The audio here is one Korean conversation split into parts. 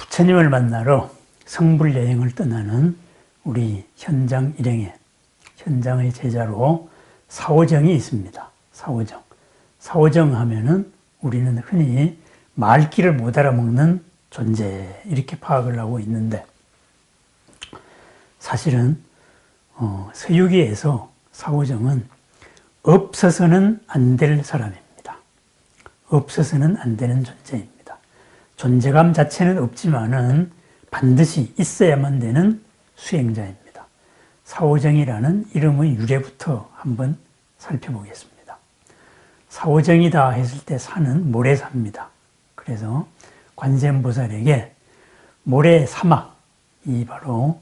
부처님을 만나러 성불 여행을 떠나는 우리 현장 일행의 현장의 제자로 사오정이 있습니다. 사오정. 사오정 하면은 우리는 흔히 말귀를 못 알아먹는 존재 이렇게 파악을 하고 있는데 사실은 서유기에서 사오정은 없어서는 안 될 사람입니다. 없어서는 안 되는 존재입니다. 존재감 자체는 없지만은 반드시 있어야만 되는 수행자입니다. 사오정이라는 이름의 유래부터 한번 살펴보겠습니다. 사오정이다 했을 때 사는 모래사입니다. 그래서 관세음보살에게 모래 사막, 이 바로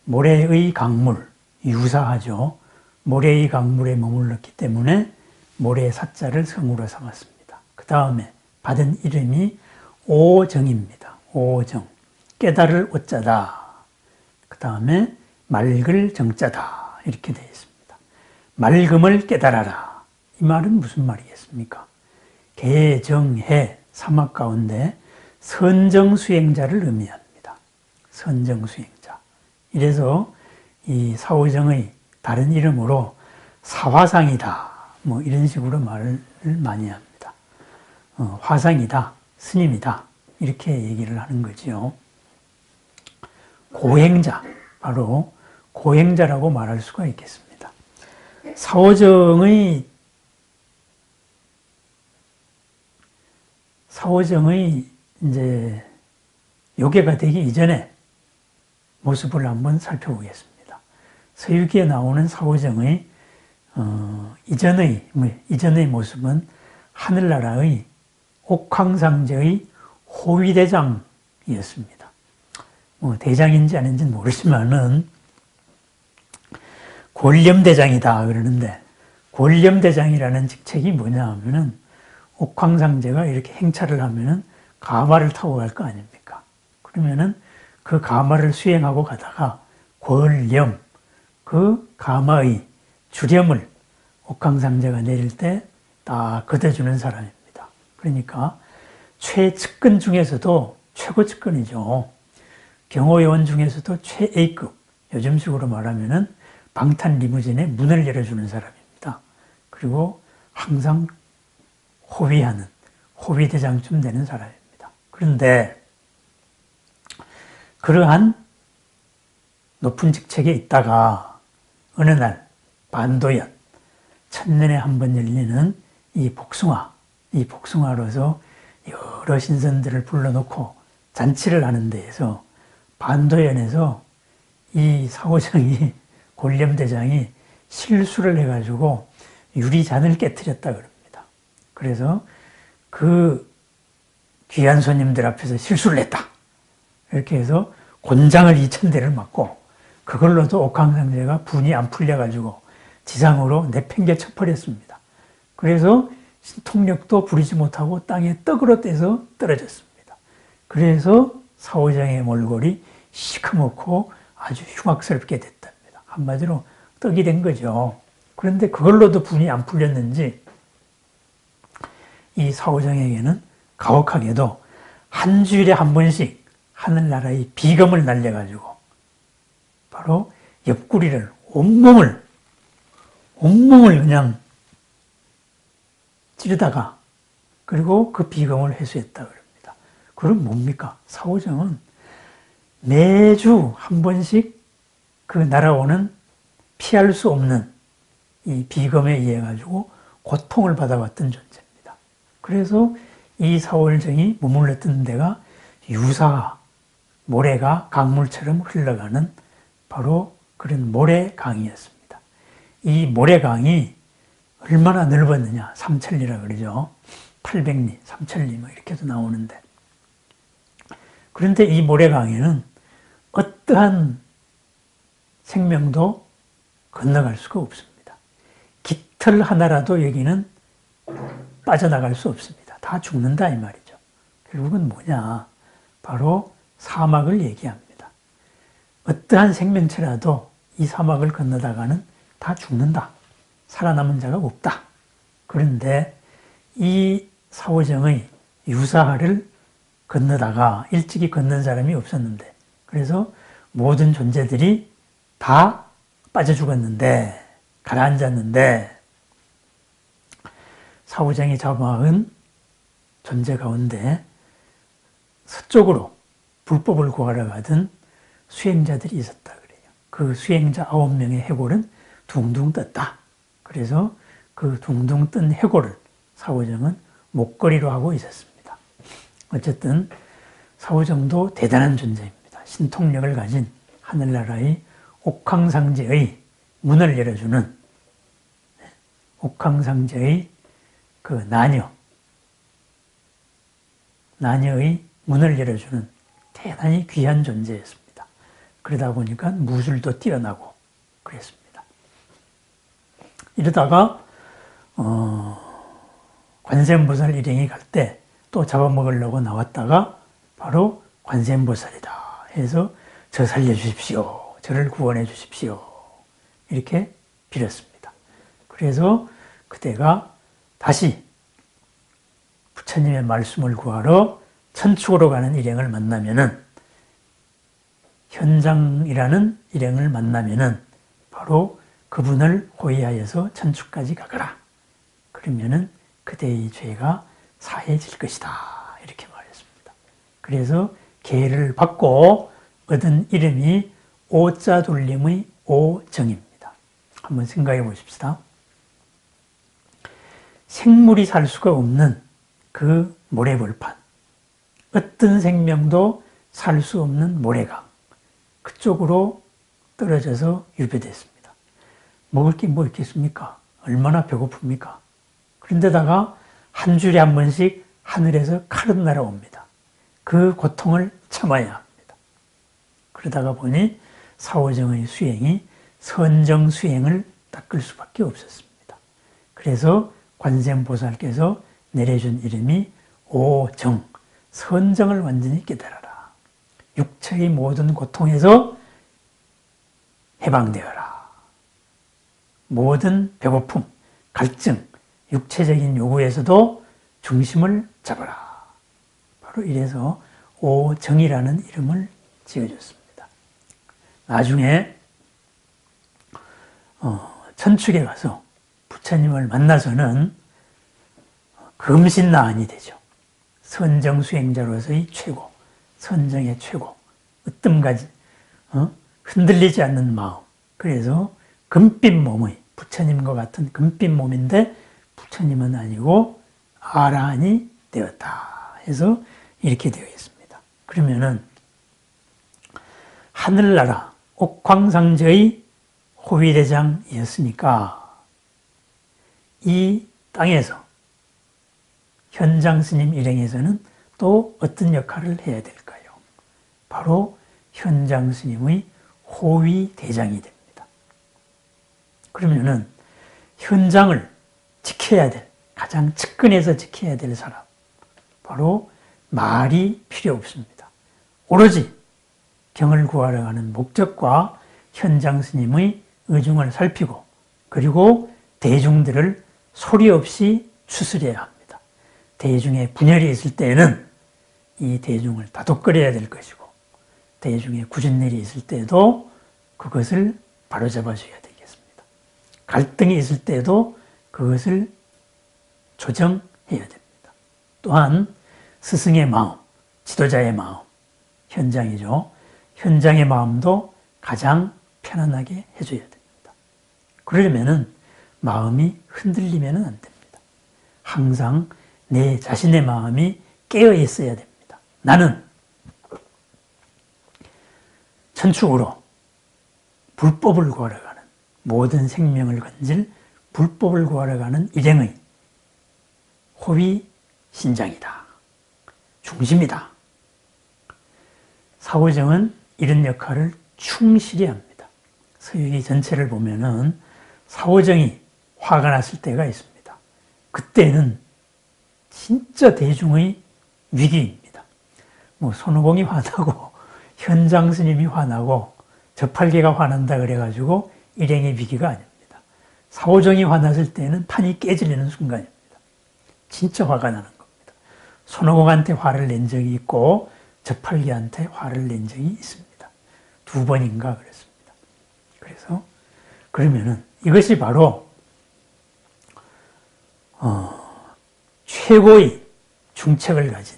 모래의 강물, 유사하죠. 모래의 강물에 머물렀기 때문에 모래 사자를 성으로 삼았습니다. 그 다음에 받은 이름이 오정입니다. 오정. 깨달을 오자다. 그 다음에 맑을 정자다. 이렇게 되어 있습니다. 맑음을 깨달아라. 이 말은 무슨 말이겠습니까? 개정해 사막 가운데 선정수행자를 의미합니다. 선정수행자. 이래서 이 사오정의 다른 이름으로 사화상이다. 뭐 이런 식으로 말을 많이 합니다. 화상이다. 스님이다. 이렇게 얘기를 하는 거지요. 고행자. 바로 고행자라고 말할 수가 있겠습니다. 사오정의 이제 요괴가 되기 이전에 모습을 한번 살펴보겠습니다. 서유기에 나오는 사오정의 이전의 모습은 하늘나라의 옥황상제의 호위대장이었습니다. 뭐 대장인지 아닌지는 모르지만은 권렴대장이다 그러는데 권렴대장이라는 직책이 뭐냐 하면은 옥황상제가 이렇게 행차를 하면은 가마를 타고 갈 거 아닙니까? 그러면은 그 가마를 수행하고 가다가 권렴, 그 가마의 주렴을 옥황상제가 내릴 때 딱 걷어주는 사람입니다. 그러니까 최측근 중에서도 최고 측근이죠. 경호요원 중에서도 최A급, 요즘식으로 말하면은 방탄 리무진의 문을 열어주는 사람입니다. 그리고 항상 호위하는, 호위대장쯤 되는 사람입니다. 그런데 그러한 높은 직책에 있다가 어느 날 반도연, 천년에 한 번 열리는 이 복숭아로서 여러 신선들을 불러놓고 잔치를 하는 데에서 반도연에서 이 사오정이 권렴대장이 실수를 해가지고 유리잔을 깨뜨렸다 그럽니다. 그래서 그 귀한 손님들 앞에서 실수를 했다. 이렇게 해서 곤장을 2000대를 맞고 그걸로도 옥황상제가 분이 안 풀려가지고 지상으로 내팽개 쳐버렸습니다. 그래서 통력도 부리지 못하고 땅에 떡으로 떼서 떨어졌습니다. 그래서 사오정의 몰골이 시커멓고 아주 흉악스럽게 됐답니다. 한마디로 떡이 된 거죠. 그런데 그걸로도 분이 안 풀렸는지 이 사오정에게는 가혹하게도 한 주일에 한 번씩 하늘나라의 비검을 날려가지고 바로 옆구리를 온몸을 그냥 찌르다가 그리고 그 비검을 회수했다 그럽니다. 그럼 뭡니까? 사오정은 매주 한 번씩 그 날아오는 피할 수 없는 이 비검에 의해 가지고 고통을 받아왔던 존재입니다. 그래서 이 사오정이 머물렀던 데가 유사, 모래가 강물처럼 흘러가는 바로 그런 모래강이었습니다. 이 모래강이 얼마나 넓었느냐, 삼천리라 그러죠. 800리, 삼천리 뭐 이렇게도 나오는데 그런데 이 모래강에는 어떠한 생명도 건너갈 수가 없습니다. 깃털 하나라도 여기는 빠져나갈 수 없습니다. 다 죽는다 이 말이죠. 결국은 뭐냐, 바로 사막을 얘기합니다. 어떠한 생명체라도 이 사막을 건너다가는 다 죽는다. 살아남은 자가 없다. 그런데 이 사오정의 유사를 건너다가 일찍이 건넌 사람이 없었는데, 그래서 모든 존재들이 다 빠져 죽었는데, 가라앉았는데, 사후정이 잡아먹은 존재 가운데 서쪽으로 불법을 구하러 가던 수행자들이 있었다 그래요. 그 수행자 9명의 해골은 둥둥 떴다. 그래서 그 둥둥 뜬 해골을 사후정은 목걸이로 하고 있었습니다. 어쨌든 사후정도 대단한 존재입니다. 신통력을 가진 하늘나라의 옥황상제의 문을 열어주는, 옥황상제의 그 나녀의 문을 열어주는 대단히 귀한 존재였습니다. 그러다 보니까 무술도 뛰어나고 그랬습니다. 이러다가 관세음보살 일행이 갈 때 또 잡아먹으려고 나왔다가 바로 관세음보살이다 해서 저 살려주십시오. 저를 구원해 주십시오. 이렇게 빌었습니다. 그래서 그대가 다시 부처님의 말씀을 구하러 천축으로 가는 일행을 만나면은, 현장이라는 일행을 만나면은 바로 그분을 호위하여서 천축까지 가거라. 그러면은 그대의 죄가 사해질 것이다. 이렇게 말했습니다. 그래서 계를 받고 얻은 이름이 오자 돌림의 오정입니다. 한번 생각해 보십시다. 생물이 살 수가 없는 그 모래벌판, 어떤 생명도 살 수 없는 모래강, 그쪽으로 떨어져서 유배됐습니다. 먹을 게 뭐 있겠습니까? 얼마나 배고픕니까? 그런데다가 한 주에 한 번씩 하늘에서 칼은 날아옵니다. 그 고통을 참아야 합니다. 그러다가 보니 사후정의 수행이 선정 수행을 닦을 수밖에 없었습니다. 그래서 관세음보살께서 내려준 이름이 오정, 선정을 완전히 깨달아라. 육체의 모든 고통에서 해방되어라. 모든 배고픔, 갈증, 육체적인 요구에서도 중심을 잡아라. 바로 이래서 오정이라는 이름을 지어줬습니다. 나중에 천축에 가서 부처님을 만나서는 금신나한이 되죠. 선정 수행자로서의 최고, 선정의 최고, 으뜸가지, 흔들리지 않는 마음. 그래서 금빛 몸의, 부처님과 같은 금빛 몸인데 부처님은 아니고 아라한이 되었다 해서 이렇게 되어 있습니다. 그러면은 하늘나라 옥황상제의 호위대장이었으니까 이 땅에서 현장스님 일행에서는 또 어떤 역할을 해야 될까요? 바로 현장스님의 호위대장이 됩니다. 그러면은 현장을 지켜야 될, 가장 측근에서 지켜야 될 사람, 바로 말이 필요 없습니다. 오로지 경을 구하러 가는 목적과 현장스님의 의중을 살피고, 그리고 대중들을 소리 없이 추스려야 합니다. 대중의 분열이 있을 때에는 이 대중을 다독거려야 될 것이고, 대중의 굳은 일이 있을 때에도 그것을 바로잡아 줘야 되겠습니다. 갈등이 있을 때에도 그것을 조정해야 됩니다. 또한 스승의 마음, 지도자의 마음, 현장이죠. 현장의 마음도 가장 편안하게 해줘야 됩니다. 그러려면은 마음이 흔들리면 안 됩니다. 항상 내 자신의 마음이 깨어 있어야 됩니다. 나는 천축으로 불법을 구하러 가는, 모든 생명을 건질 불법을 구하러 가는 일행의 호위 신장이다. 중심이다. 사후정은 이런 역할을 충실히 합니다. 서유기 전체를 보면은 사후정이 화가 났을 때가 있습니다. 그때는 진짜 대중의 위기입니다. 뭐 손오공이 화나고 현장스님이 화나고 저팔계가 화난다 그래가지고 일행의 위기가 아닙니다. 사후정이 화났을 때는 판이 깨지려는 순간입니다. 진짜 화가 나는 겁니다. 손오공한테 화를 낸 적이 있고 저팔계한테 화를 낸 적이 있습니다. 2번인가 그랬습니다. 그래서 그러면은 이것이 바로 최고의 중책을 가진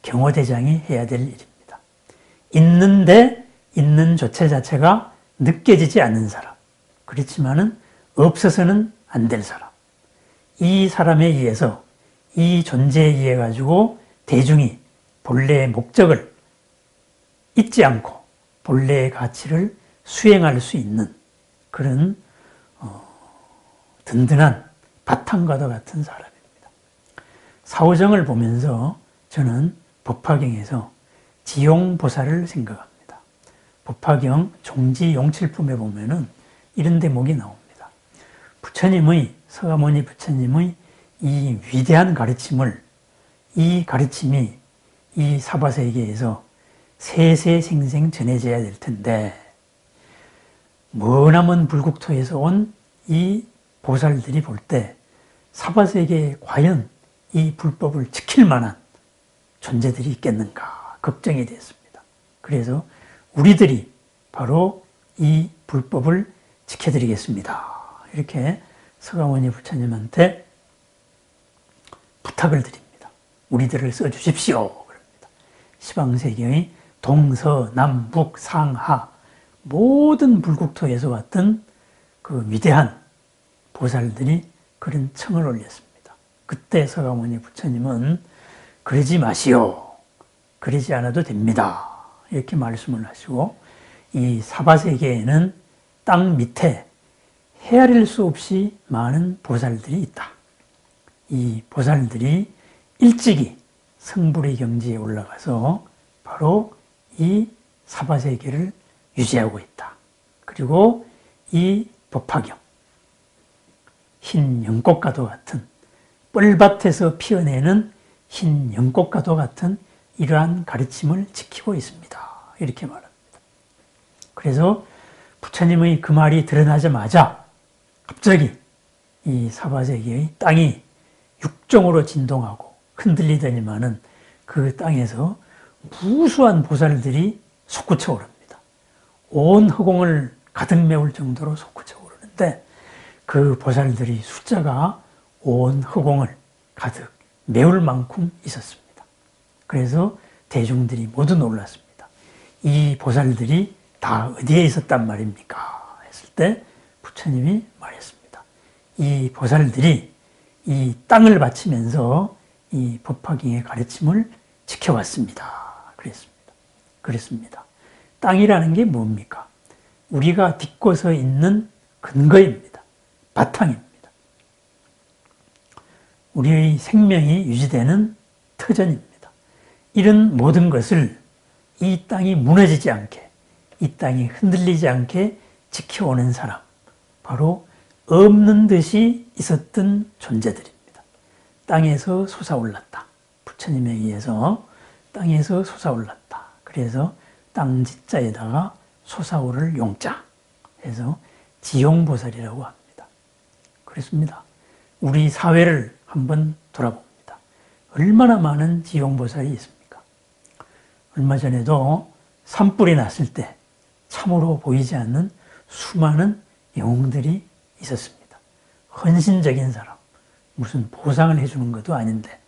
경호대장이 해야 될 일입니다. 있는데 있는 조체 자체가 느껴지지 않는 사람, 그렇지만은 없어서는 안 될 사람, 이 사람에 의해서, 이 존재에 의해 가지고 대중이 본래의 목적을 잊지 않고 본래의 가치를 수행할 수 있는 그런 든든한 바탕과도 같은 사람입니다. 사오정을 보면서 저는 법화경에서 지용보살을 생각합니다. 법화경 종지용칠품에 보면은 이런 대목이 나옵니다. 부처님의, 서가모니 부처님의 이 위대한 가르침을, 이 가르침이 이 사바세계에서 세세생생 전해져야 될 텐데, 머나먼 불국토에서 온 이 보살들이 볼 때 사바세계에 과연 이 불법을 지킬 만한 존재들이 있겠는가 걱정이 됐습니다. 그래서 우리들이 바로 이 불법을 지켜드리겠습니다. 이렇게 서가모니 부처님한테 부탁을 드립니다. 우리들을 써주십시오. 그럽니다. 시방세계의 동서, 남북, 상하 모든 불국토에서 왔던 그 위대한 보살들이 그런 청을 올렸습니다. 그때 서가모니 부처님은 그러지 마시오. 그러지 않아도 됩니다. 이렇게 말씀을 하시고, 이 사바세계에는 땅 밑에 헤아릴 수 없이 많은 보살들이 있다. 이 보살들이 일찍이 성불의 경지에 올라가서 바로 이 사바세계를 유지하고 있다. 그리고 이 법화경, 흰 연꽃과도 같은, 뻘밭에서 피어내는 흰 연꽃과도 같은 이러한 가르침을 지키고 있습니다. 이렇게 말합니다. 그래서 부처님의 그 말이 드러나자마자 갑자기 이 사바세계의 땅이 육종으로 진동하고 흔들리더니만은 그 땅에서 무수한 보살들이 솟구쳐 오릅니다. 온 허공을 가득 메울 정도로 솟구쳐 오르는데 그 보살들이 숫자가 온 허공을 가득 메울 만큼 있었습니다. 그래서 대중들이 모두 놀랐습니다. 이 보살들이 다 어디에 있었단 말입니까? 했을 때 부처님이 말했습니다. 이 보살들이 이 땅을 바치면서 이 법화경의 가르침을 지켜왔습니다. 그랬습니다. 땅이라는 게 뭡니까? 우리가 딛고서 있는 근거입니다. 바탕입니다. 우리의 생명이 유지되는 터전입니다. 이런 모든 것을 이 땅이 무너지지 않게, 이 땅이 흔들리지 않게 지켜오는 사람, 바로 없는 듯이 있었던 존재들입니다. 땅에서 솟아올랐다. 부처님에 의해서 땅에서 솟아올랐다. 그래서 땅지자에다가 솟아오를 용자 해서 지용보살이라고 합니다. 그렇습니다. 우리 사회를 한번 돌아봅니다. 얼마나 많은 지용보살이 있습니까? 얼마 전에도 산불이 났을 때 참으로 보이지 않는 수많은 영웅들이 있었습니다. 헌신적인 사람, 무슨 보상을 해주는 것도 아닌데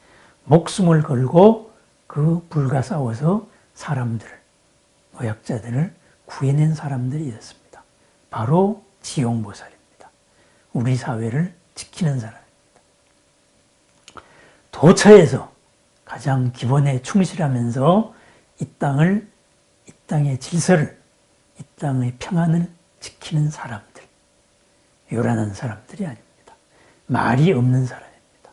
목숨을 걸고 그 불과 싸워서 사람들을, 노약자들을 구해낸 사람들이 있었습니다. 바로 지용보살입니다. 우리 사회를 지키는 사람입니다. 도처에서 가장 기본에 충실하면서 이 땅의 질서를, 이 땅의 평안을 지키는 사람들, 요란한 사람들이 아닙니다. 말이 없는 사람입니다.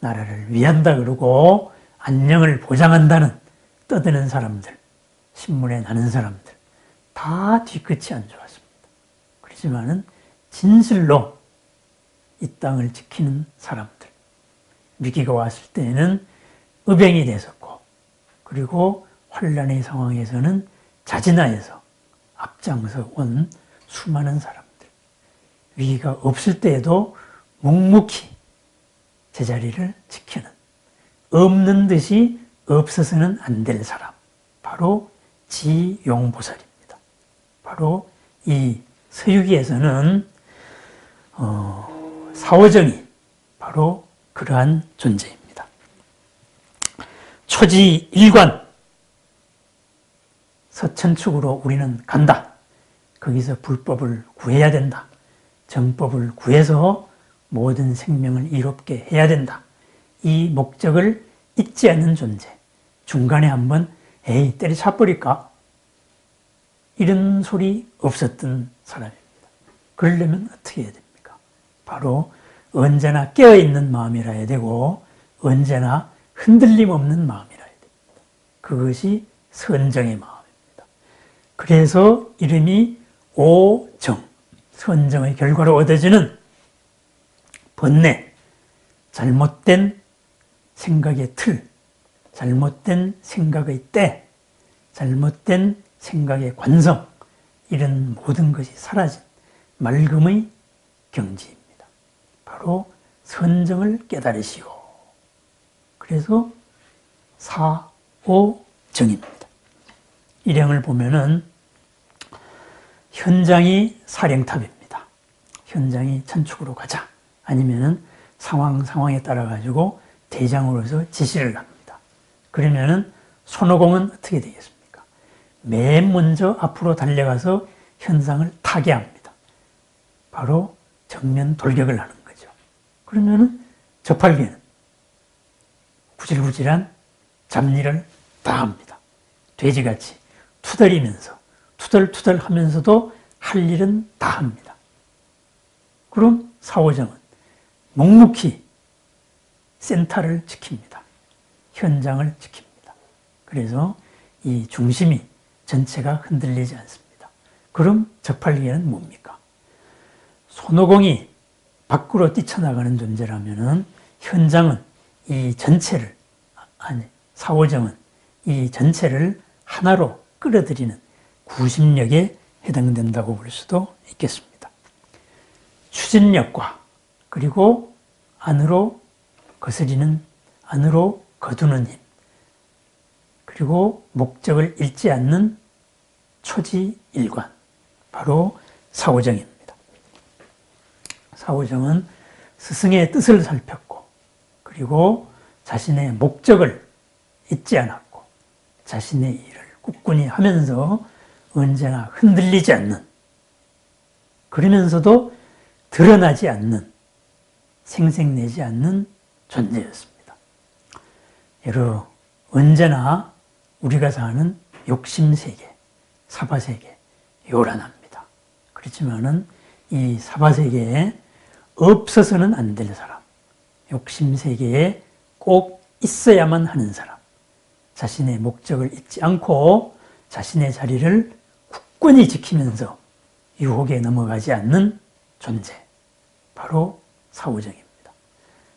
나라를 위한다 그러고 안녕을 보장한다는 떠드는 사람들, 신문에 나는 사람들 다 뒤끝이 안 좋았습니다. 그렇지만은 진실로 이 땅을 지키는 사람들, 위기가 왔을 때에는 의병이 됐었고, 그리고 환란의 상황에서는 자진하여서 앞장서 온 수많은 사람들, 위기가 없을 때에도 묵묵히 제자리를 지키는 없는 듯이 없어서는 안 될 사람, 바로 지용보살입니다. 바로 이 서유기에서는 사오정이 바로 그러한 존재입니다. 초지일관, 서천축으로 우리는 간다. 거기서 불법을 구해야 된다. 정법을 구해서 모든 생명을 이롭게 해야 된다. 이 목적을 잊지 않는 존재. 중간에 한번 에이 때려쳐버릴까? 이런 소리 없었던 사람입니다. 그러려면 어떻게 해야 됩니까? 바로 언제나 깨어있는 마음이라 해야 되고 언제나 흔들림 없는 마음이라 해야 됩니다. 그것이 선정의 마음입니다. 그래서 이름이 오정, 선정의 결과로 얻어지는 번뇌, 잘못된 생각의 틀, 잘못된 생각의 때, 잘못된 생각의 관성, 이런 모든 것이 사라진 맑음의 경지입니다. 바로 선정을 깨달으시오. 그래서 사오정입니다. 일행을 보면은 현장이 사령탑입니다. 현장이 천축으로 가자. 아니면은 상황에 따라 가지고 대장으로서 지시를 합니다. 그러면은 손오공은 어떻게 되겠습니까? 맨 먼저 앞으로 달려가서 현상을 타개합니다. 바로 정면 돌격을 하는 거죠. 그러면은 저팔계는 구질구질한 잡일을 다 합니다. 돼지같이 투덜이면서 투덜투덜 하면서도 할 일은 다 합니다. 그럼 사오정은 묵묵히 센터를 지킵니다. 현장을 지킵니다. 그래서 이 중심이 전체가 흔들리지 않습니다. 그럼 저팔계는 뭡니까? 손오공이 밖으로 뛰쳐나가는 존재라면은 현장은 이 전체를, 사오정은 이 전체를 하나로 끌어들이는 구심력에 해당된다고 볼 수도 있겠습니다. 추진력과 그리고 안으로 거스리는, 안으로 거두는 힘, 그리고 목적을 잃지 않는 초지일관, 바로 사오정입니다. 사오정은 스승의 뜻을 살폈고 그리고 자신의 목적을 잊지 않았고 자신의 일을 꿋꿋이 하면서 언제나 흔들리지 않는, 그러면서도 드러나지 않는, 생색내지 않는 존재였습니다. 여러 언제나 우리가 사는 욕심세계, 사바세계 요란합니다. 그렇지만은 이 사바세계에 없어서는 안 될 사람, 욕심세계에 꼭 있어야만 하는 사람, 자신의 목적을 잊지 않고 자신의 자리를 굳건히 지키면서 유혹에 넘어가지 않는 존재, 바로 사오정입니다.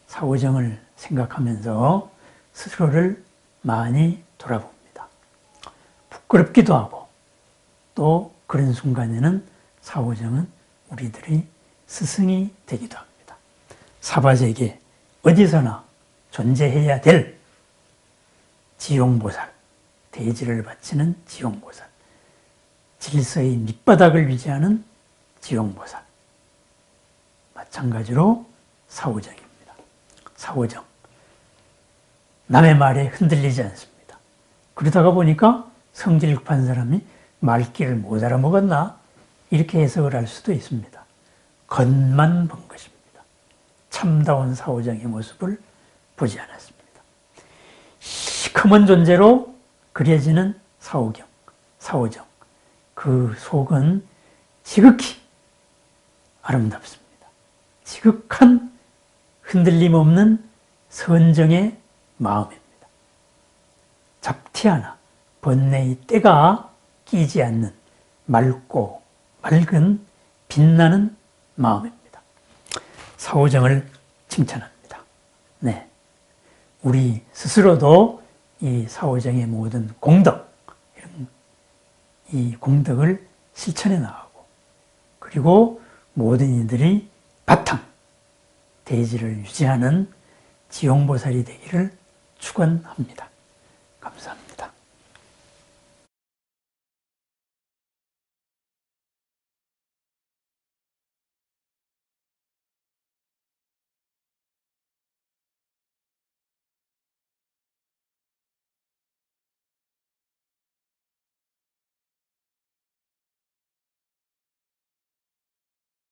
사오정을 생각하면서 스스로를 많이 돌아봅니다. 부끄럽기도 하고 또 그런 순간에는 사오정은 우리들의 스승이 되기도 합니다. 사바세계 어디서나 존재해야 될 지용보살, 대지를 바치는 지용보살, 질서의 밑바닥을 유지하는 지용보살, 마찬가지로 사오정입니다. 사오정, 남의 말에 흔들리지 않습니다. 그러다가 보니까 성질 급한 사람이 말귀를 못 알아먹었나? 이렇게 해석을 할 수도 있습니다. 겉만 본 것입니다. 참다운 사오정의 모습을 보지 않았습니다. 시커먼 존재로 그려지는 사오정, 그 속은 지극히 아름답습니다. 지극한 흔들림 없는 선정의 마음입니다. 잡티 하나, 번뇌의 때가 끼지 않는 맑고 맑은 빛나는 마음입니다. 사오정을 칭찬합니다. 네, 우리 스스로도 이 사오정의 모든 공덕, 이 공덕을 실천해 나가고 그리고 모든 이들이 바탕, 대지를 유지하는 지용보살이 되기를 축원합니다. 감사합니다.